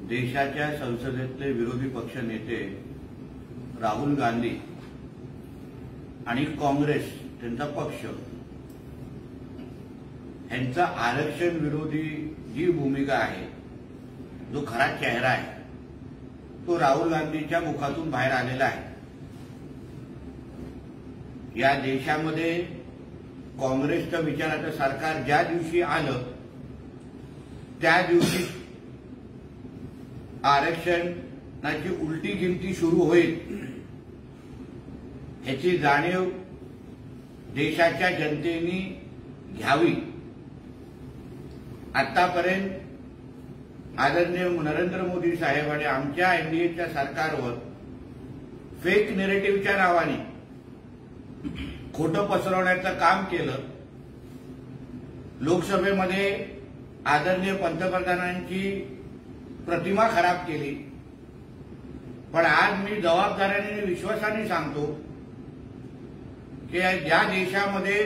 देशाच्या संसदेतले विरोधी पक्ष नेते राहुल गांधी आणि काँग्रेस त्यांचा पक्ष यांचा आरक्षण विरोधी जी भूमिका आहे, जो खरा चेहरा आहे, तो राहुल गांधीच्या मुखातून बाहेर आलेला आहे। या देशामध्ये काँग्रेसच्या विचाराचं सरकार ज्या दिवशी आलं त्या दिवशी आरक्षणाची उलटी गिनती सुरू होईल ह्याची जाणीव देशाच्या जनतेने घ्यावी। आतापर्यंत आदरणीय नरेंद्र मोदी साहेब आणि आमच्या एनडीएच्या सरकारवर फेक नेरेटिव्हच्या नावाने खोटं पसरवण्याचं काम केलं। लोकसभेमध्ये आदरणीय पंतप्रधानांची प्रतिमा खराब केली। पण आज मी जबाबदारीने विश्वासाने सांगतो की ज्या देशामध्ये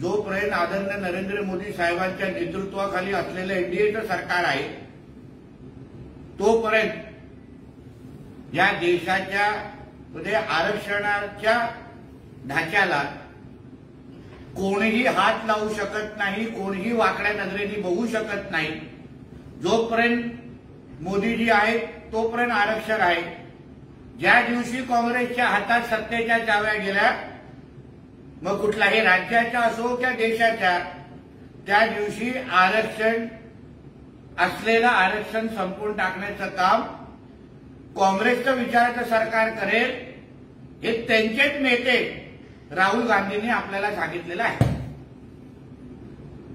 जोपर्यंत आदरणीय नरेंद्र मोदी साहेबांच्या नेतृत्वाखाली असलेलं एनडीएचं सरकार आहे तोपर्यंत या देशाच्या आरक्षणाच्या ढाच्याला कोणीही हात लावू शकत नाही, कोणीही वाकड्या नजरेने बघू शकत नाही। जोपर्यंत मोदीजी आहेत तोपर्यंत आरक्षण आहे। ज्या दिवशी काँग्रेसच्या हातात सत्तेच्या चाव्या गेल्या, मग कुठल्याही राज्याच्या असो किंवा देशाच्या, त्या दिवशी आरक्षण असलेलं आरक्षण संपवून टाकण्याचं काम काँग्रेसचं विचाराचं सरकार करेल हे त्यांचेच नेते राहुल गांधींनी आपल्याला सांगितलेलं आहे।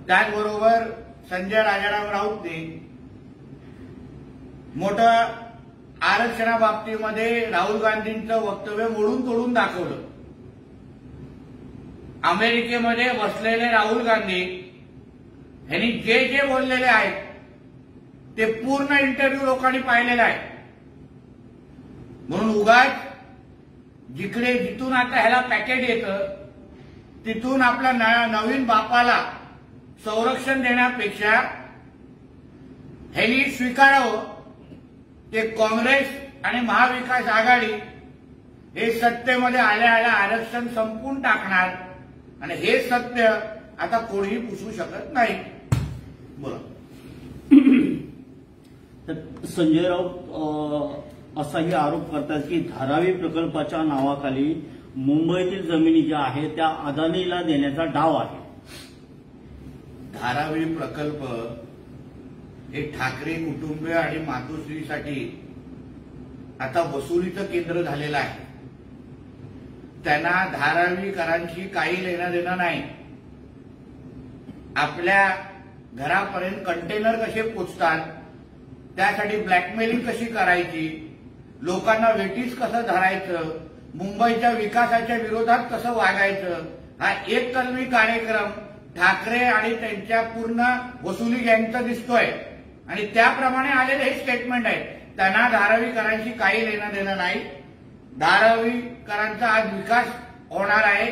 त्याचबरोबर संजय राजाराम राऊतने मोठं आरक्षणाबाबतीमध्ये राहुल गांधींचं वक्तव्य मोडून तोडून दाखवलं। अमेरिकेमध्ये बसलेले राहुल गांधी यांनी जे जे बोललेले आहेत ते पूर्ण इंटरव्ह्यू लोकांनी पाहिलेला आहे। म्हणून उगाच जिथून आता ह्याला पॅकेट येतं तिथून आपल्या नवीन बापाला संरक्षण देण्यापेक्षा ह्यांनी स्वीकारावं की काँग्रेस आणि महाविकास आघाडी हे सत्तेमध्ये आल्या आल्या आरक्षण संपवून टाकणार आणि हे सत्य आता कोणीही पुसू शकत नाही। बोला। संजय राऊत असाही आरोप करतात की धारावी प्रकल्पाच्या नावाखाली मुंबईतील जमिनी ज्या आहेत त्या अदानीला देण्याचा डाव आहे। धारावी प्रकल्प हे ठाकरे कुटुंबीय आणि मातोश्रीसाठी आता वसुलीचं केंद्र झालेलं आहे। त्यांना धारावीकरांशी काही लेणं देणं नाही। आपल्या घरापर्यंत कंटेनर कसे पोचतात, त्यासाठी ब्लॅकमेलिंग कशी करायची, लोकांना वेटीस कसं धरायचं, मुंबईच्या विकासाच्या विरोधात कसं वागायचं, हा एक कलमी कार्यक्रम ठाकरे आणि त्यांच्या पूर्ण वसुली गँगचा दिसतोय आणि त्याप्रमाणे आलेले हे स्टेटमेंट आहे। त्यांना धारावीकरांशी काही लेणं देणं नाही। धारावीकरांचा आज विकास होणार आहे,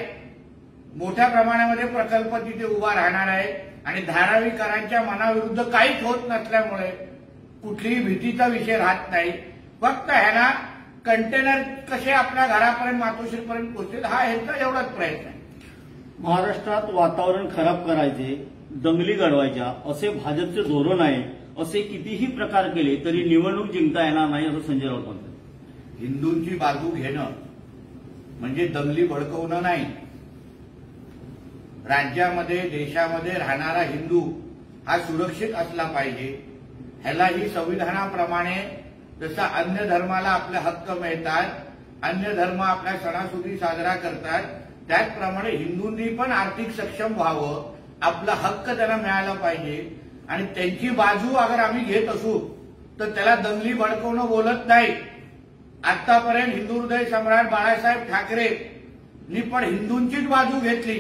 मोठ्या प्रमाणामध्ये प्रकल्प तिथे उभा राहणार आहे आणि धारावीकरांच्या मनाविरुद्ध काहीच होत नसल्यामुळे कुठलीही भीतीचा विषय राहत नाही। फक्त ह्याला कंटेनर कसे आपल्या घरापर्यंत मातोश्रीपर्यंत पोहोचतील हा ह्यांचा एवढाच प्रयत्न आहे। महाराष्ट्रात वातावरण खराब करायचे, दंगली घडवायच्या असे भाजपचे धोरण आहे। असे कितीही प्रकार केले तरी निवडणूक जिंकता येणार नाही असं संजय राऊत म्हणतात। हिंदूंची बाजू घेणं म्हणजे दंगली भडकवणं नाही। राज्यामध्ये देशामध्ये राहणारा हिंदू हा सुरक्षित असला पाहिजे। ह्यालाही संविधानाप्रमाणे जसं अन्य धर्माला आपले हक्क मिळतात, अन्य धर्म आपल्या सणासुदी साजरा करतात, त्याचप्रमाणे हिंदूंनी पण आर्थिक सक्षम व्हावं, आपला हक्क त्यांना मिळाला पाहिजे। आणि त्यांची बाजू अगर आम्ही घेत असू तर त्याला दंगली भडकवणं बोलत नाही। आतापर्यंत हिंदू हृदय सम्राट बाळासाहेब ठाकरेंनी पण हिंदूंचीच बाजू घेतली,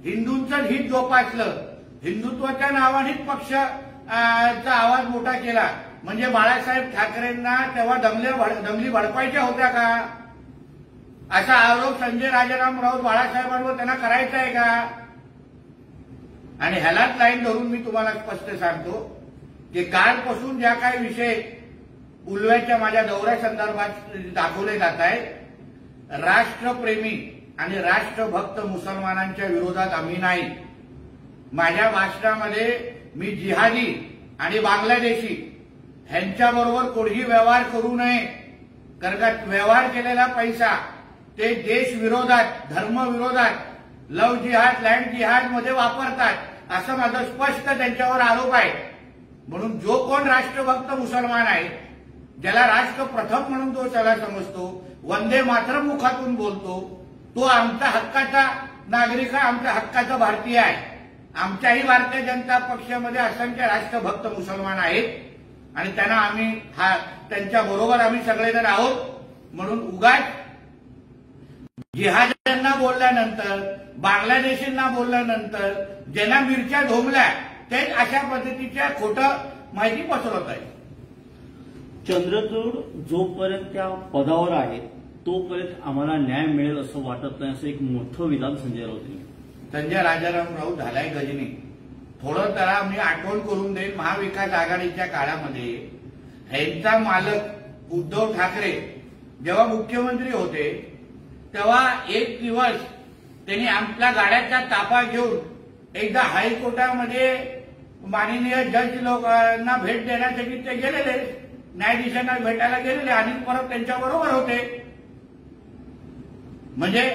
हिंदूंचं हित जोपासलं, हिंदुत्वाच्या नावानेच पक्षाचा आवाज मोठा केला। म्हणजे बाळासाहेब ठाकरेंना तेव्हा दंगली भडकवायच्या होत्या का असा आरोप संजय राजाराम राऊत बाळासाहेबांवर त्यांना करायचा आहे का? आणि ह्यालाच लाईन धरून मी तुम्हाला स्पष्ट सांगतो की कालपासून ज्या काही विषय उल्व्याच्या माझ्या दौऱ्यासंदर्भात दाखवले जात आहेत। राष्ट्रप्रेमी आणि राष्ट्रभक्त मुसलमानांच्या विरोधात आम्ही नाही। माझ्या भाषणामध्ये मी जिहादी आणि बांगलादेशी ह्यांच्याबरोबर कोणीही व्यवहार करू नये, कारण का व्यवहार केलेला पैसा ते देश विरोधात, धर्म विरोधात, लव्ह जिहाद, लँड जिहाद मध्ये वापरतात, असं माझा स्पष्ट त्यांच्यावर आरोप आहे। म्हणून जो कोण राष्ट्रभक्त मुसलमान आहे, ज्याला राष्ट्र प्रथम म्हणून तो त्याला समजतो, वंदे मातरम मुखातून बोलतो, तो आमचा हक्काचा नागरिक आहे, आमच्या हक्काचा भारतीय आहे। आमच्याही भारतीय जनता पक्षामध्ये असंख्य राष्ट्रभक्त मुसलमान आहेत आणि त्यांना आम्ही त्यांच्या बरोबर आम्ही सगळेजण आहोत। म्हणून उगाच जिहाद्यांना बोलल्यानंतर, बांगलादेशींना बोलल्यानंतर ज्यांना मिरच्या ढोमल्या तेच अशा पद्धतीच्या खोटं माहिती पसरवत आहे। चंद्रचूड जोपर्यंत त्या पदावर आहे तोपर्यंत आम्हाला न्याय मिळेल असं वाटत नाही, असं एक मोठं विधान संजय राऊत यांनी। संजय राजाराम राऊत झालाय गजनी। थोडं त्याला मी आठवण करून देईन, महाविकास आघाडीच्या काळामध्ये ह्यांचा मालक उद्धव ठाकरे जेव्हा मुख्यमंत्री होते तेव्हा एक दिवस त्यांनी आपल्या गाड्याचा ताफा घेऊन एकदा हायकोर्टामध्ये माननीय जज लोकांना भेट देण्यासाठी ते गेलेले, न्यायाधीशांना भेटायला गेलेले आणि परत त्यांच्याबरोबर होते। म्हणजे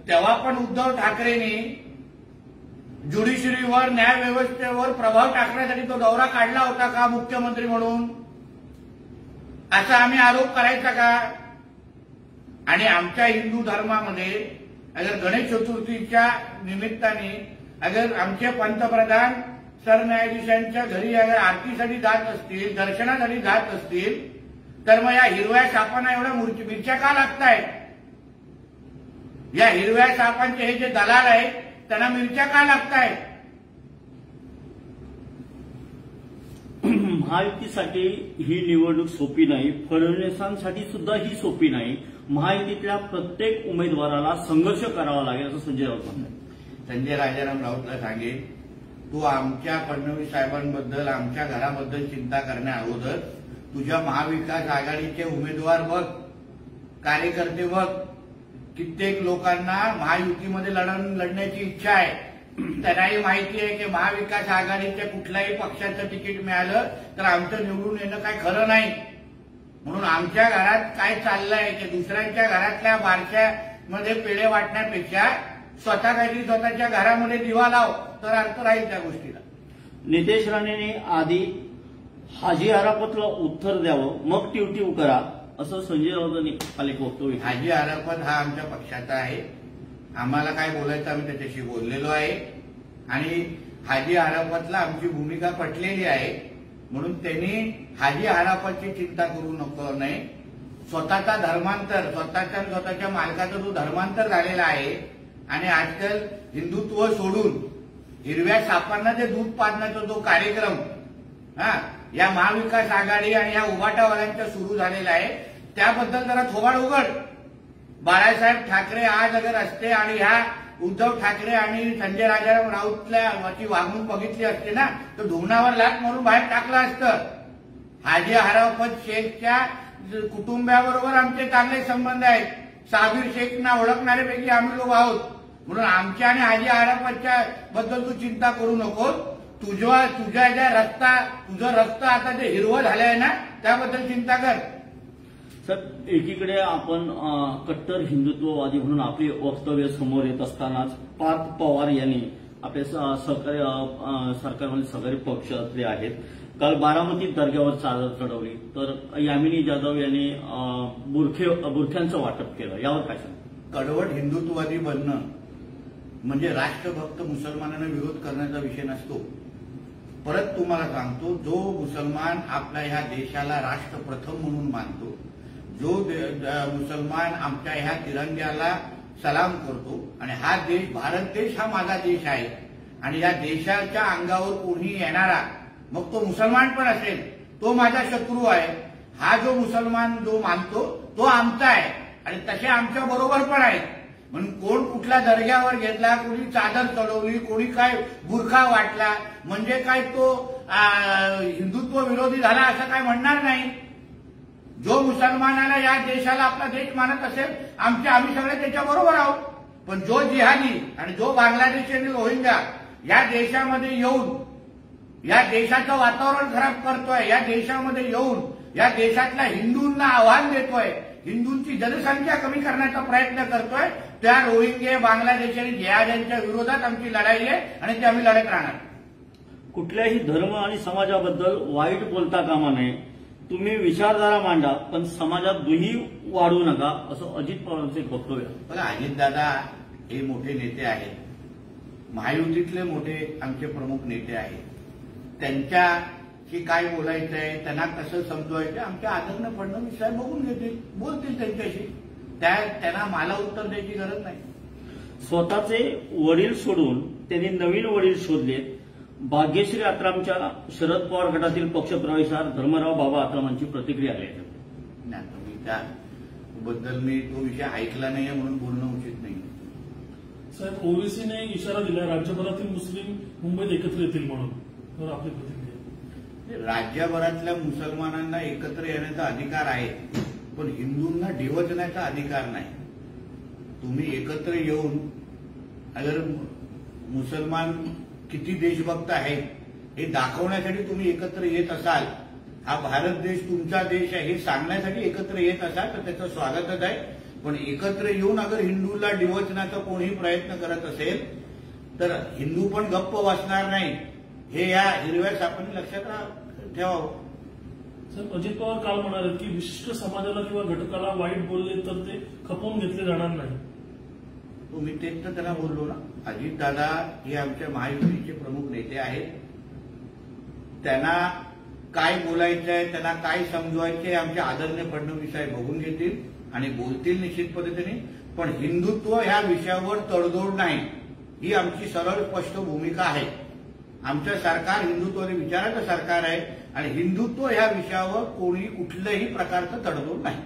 तेव्हा पण उद्धव ठाकरेंनी ज्युडिशरीवर, न्याय व्यवस्थेवर प्रभाव टाकण्यासाठी तो दौरा काढला होता का मुख्यमंत्री म्हणून, असा आम्ही आरोप करायचा का? आणि आमच्या हिंदू धर्मामध्ये अगर गणेश चतुर्थीच्या निमित्ताने अगर आमचे पंतप्रधान सरन्यायाधीशांच्या घरी अगर आरतीसाठी जात असतील, दर्शनासाठी जात असतील, तर मग या हिरव्या सापांना एवढ्या मिरच्या का लागतायत? या हिरव्या सापांचे हे जे दलाल आहेत त्यांना मिरच्या का लागतायत? महायुतीसाठी ही निवडणूक सोपी नाही, फडणवीसांसाठी सुद्धा ही सोपी नाही। महायुतीतल्या प्रत्येक उमेदवाराला संघर्ष करावा लागेल असं संजय राऊत म्हणतात। संजय राजाराम राऊतला सांगेल, तू आमच्या फडणवीस साहेबांबद्दल, आमच्या घराबद्दल चिंता करण्या अगोदर तुझ्या महाविकास आघाडीचे उमेदवार बघ, कार्यकर्ते बघ। कित्येक लोकांना महायुतीमध्ये लढण्याची इच्छा आहे, त्यांनाही माहिती आहे की महाविकास आघाडीच्या कुठल्याही पक्षाचं तिकीट मिळालं तर आमचं निवडून येणं काय खरं नाही। म्हणून आमच्या घरात काय चाललंय की दुसऱ्यांच्या घरातल्या बारशामध्ये पेढे वाटण्यापेक्षा स्वतः काहीतरी स्वतःच्या घरामध्ये दिवा लाव, तर अर्थ राहील त्या गोष्टीला। नितेश राणेंनी आधी हाजी आराफतला उत्तर द्यावं, मग टिवटिव करा, असं संजय राऊतांनी काल एक वक्तव्य। हाजी आराफत हा आमच्या पक्षाचा आहे, आम्हाला काय बोलायचं आम्ही त्याच्याशी बोललेलो आहे आणि हाजी आराफतला आमची भूमिका पटलेली आहे। म्हणून त्यांनी हाजी आराफतची चिंता करू नको नाही। स्वतःचा धर्मांतर, स्वतःच्या मालकाचा जो धर्मांतर झालेला आहे आणि आजकाल हिंदुत्व सोडून हिरव्या सापांना जे दूध पाजण्याचा जो कार्यक्रम या महाविकास आघाडी आणि या उभाटावाल्यांचा सुरू झालेला आहे, त्याबद्दल जरा थोबाड उघड। बाळासाहेब ठाकरे आज अगर असते आणि ह्या उद्धव ठाकरे आणि संजय राजाराम राऊतल्या वागणूक बघितली असते ना, तर धुमणावर लाथ मारून बाहेर टाकलं असतं। हाजी आराफत शेखच्या कुटुंबाबरोबर आमचे चांगले संबंध आहेत, साबिर शेखना ओळखणाऱ्यापैकी आम्ही लोक आहोत। म्हणून आमच्या आणि हाजी आराफतच्या बद्दल तू चिंता करू नको। तुझ्या ज्या तुझं रक्त आता जे हिरवं झालंय ना, त्याबद्दल चिंता कर। सर, एकीकडे आपण कट्टर हिंदुत्ववादी म्हणून आपली वक्तव्य समोर येत असतानाच पार्थ पवार यांनी आपले सरकारमध्ये सहकारी पक्षातले आहेत, काल बारामती दर्ग्यावर चादर चढवली, तर यामिनी जाधव यांनी बुरख्यांचं वाटप केलं, यावर काय सांग? कडवट हिंदुत्ववादी बनणं म्हणजे राष्ट्रभक्त मुसलमानांना विरोध करण्याचा विषय नसतो। परत तुम्हाला सांगतो, जो मुसलमान आपल्या ह्या देशाला राष्ट्र प्रथम म्हणून मानतो, जो मुसलमान आमच्या ह्या तिरंग्याला सलाम करतो आणि हा देश, भारत देश हा माझा देश आहे आणि या देशाच्या अंगावर कोणी येणारा, मग तो मुसलमान पण असेल, तो माझा शत्रू आहे। हा जो मुसलमान जो मानतो तो आमचा आहे आणि तसे आमच्या बरोबर पण आहेत। म्हणून कोण कुठल्या दर्ग्यावर घेतला, कोणी चादर चढवली, कोणी काय बुरखा वाटला म्हणजे काय तो हिंदुत्व विरोधी झाला असं काय म्हणणार नाही। जो मुसलमानाला या देशाला आपला देश मानत असेल आम्ही सगळे त्याच्या बरोबर आहोत. पण जो जिहादी आणि जो बांगलादेशी आणि रोहिंग्या या देशामध्ये येऊन या देशाचं वातावरण खराब करतोय, या देशामध्ये येऊन या देशातल्या हिंदूंना आव्हान देतोय, हिंदूंची जनसंख्या कमी करण्याचा प्रयत्न करतोय, त्या रोहिंग्या बांगलादेशी आणि जिहाद्यांच्या विरोधात आमची लढाई आहे आणि ती आम्ही लढत राहणार. कुठल्याही धर्म आणि समाजाबद्दल वाईट बोलता कामा नये. तुम्ही विचारधारा मांडा, पण समाजात दुही वाढवू नका, असं अजित पवारांचे वक्तव्य. बघा, अजितदादा हे मोठे नेते आहेत, महायुतीतले मोठे आमचे प्रमुख नेते आहेत. त्यांच्याशी काय बोलायचं आहे, त्यांना कसं समजवायचं, आमच्या आदरणीय फडणवीस साहेब बघून घेतील, बोलतील त्यांच्याशी. त्यांना मला उत्तर द्यायची गरज नाही. स्वतःचे वडील सोडून त्यांनी नवीन वडील शोधलेत. भाग्यश्री आत्रामच्या शरद पवार गटातील पक्षप्रवेशावर धर्मराव बाबा आत्रामांची प्रतिक्रिया आली आहे. मी त्याबद्दल तो विषय ऐकला नाहीये म्हणून बोलणं उचित नाही. साहेब, ओवेसीने इशारा दिला राज्यभरातील मुस्लिम मुंबईत एकत्र येतील म्हणून, तर आपली प्रतिक्रिया? राज्यभरातल्या मुसलमानांना एकत्र येण्याचा अधिकार आहे, पण हिंदूंना डिवचण्याचा अधिकार नाही. तुम्ही एकत्र येऊन अगर मुसलमान किती देशभक्त आहेत हे दाखवण्यासाठी तुम्ही एकत्र येत असाल, हा भारत देश तुमचा देश आहे हे सांगण्यासाठी एकत्र येत असाल तर त्याचं स्वागतच आहे. पण एकत्र येऊन अगर हिंदूला डिवचण्याचा कोणीही प्रयत्न करत असेल तर हिंदू पण गप्प बसणार नाही, हे या हिरव्या सापांनी लक्षात ठेवावं. साहेब, अजित पवार काल म्हणाले की विशिष्ट समाजाला किंवा घटकाला वाईट बोलले तर ते खपवून घेतले जाणार नाही. मी तेच तर त्यांना बोललो ना. अजितदादा हे आमच्या महायुतीचे प्रमुख नेते आहेत. त्यांना काय बोलायचं आहे, त्यांना काय समजवायचं आहे आमच्या आदरणीय फडणवीस साहेब बघून घेतील आणि बोलतील निश्चित पद्धतीने. पण हिंदुत्व ह्या विषयावर तडजोड नाही, ही आमची सरळ स्पष्ट भूमिका आहे. आमचं सरकार हिंदुत्वाने विचाराचं सरकार आहे आणि हिंदुत्व ह्या विषयावर कोणी कुठल्याही प्रकारचं तडजोड नाही.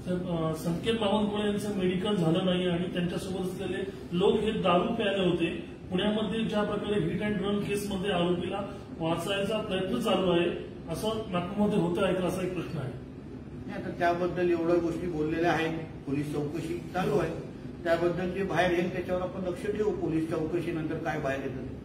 साहेब, संकेत बावनकुळे यांचं मेडिकल झालं नाही आणि त्यांच्यासोबत असलेले लोक हे दारू प्यायले होते. पुण्यामध्ये ज्या प्रकारे हिट अँड रन केसमध्ये आरोपीला वाचायचा प्रयत्न चालू आहे असं नागपूरमध्ये होतं आहे का, असा एक प्रश्न आहे. आता त्याबद्दल एवढ्या गोष्टी बोललेल्या आहेत, पोलीस चौकशी चालू आहे. त्याबद्दल जे बाहेर येईल त्याच्यावर आपण लक्ष ठेवू. पोलीस चौकशीनंतर काय बाहेर येतं.